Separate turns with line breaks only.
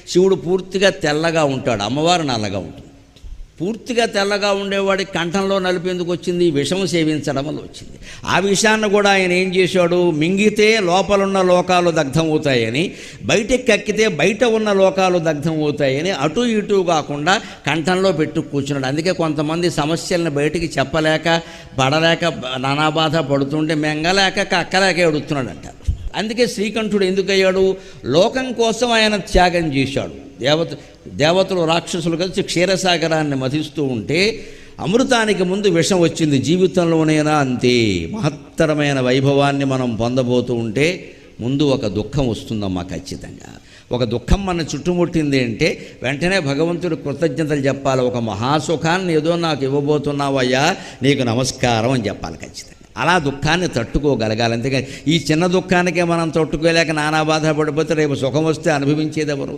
శివుడు పూర్తిగా తెల్లగా ఉంటాడు, అమ్మవారు నల్లగా ఉంటుంది. పూర్తిగా తెల్లగా ఉండేవాడికి కంఠంలో నలుపు ఎందుకు వచ్చింది? విషం సేవించడం వల్ల వచ్చింది. ఆ విషయాన్ని కూడా ఆయన ఏం చేశాడు? మింగితే లోపలున్న లోకాలు దగ్ధమవుతాయని, బయటకి కక్కితే బయట ఉన్న లోకాలు దగ్ధమవుతాయని అటు ఇటు కాకుండా కంఠంలో పెట్టు కూర్చున్నాడు. అందుకే కొంతమంది సమస్యలను బయటికి చెప్పలేక పడలేక నానా బాధ పడుతుంటే మెంగలేక కక్కలేక ఎడుతున్నాడంట. అందుకే శ్రీకంఠుడు ఎందుకయ్యాడు? లోకం కోసం ఆయన త్యాగం చేశాడు. దేవతలు రాక్షసులు కలిసి క్షీరసాగరాన్ని మధిస్తూ ఉంటే అమృతానికి ముందు విషం వచ్చింది. జీవితంలోనైనా అంతే. మహత్తరమైన వైభవాన్ని మనం పొందబోతూ ఉంటే ముందు ఒక దుఃఖం వస్తుందమ్మా ఖచ్చితంగా. ఒక దుఃఖం మన చుట్టుముట్టింది అంటే వెంటనే భగవంతుడు కృతజ్ఞతలు చెప్పాలి. ఒక మహాసుఖాన్ని ఏదో నాకు ఇవ్వబోతున్నావయ్యా, నీకు నమస్కారం అని చెప్పాలి ఖచ్చితంగా. అలా దుఃఖాన్ని తట్టుకోగలగాలి. అంతేకాని ఈ చిన్న దుఃఖానికే మనం తట్టుకోలేక నానా బాధ పడిపోతే రేపు సుఖం వస్తే అనుభవించేది ఎవరు?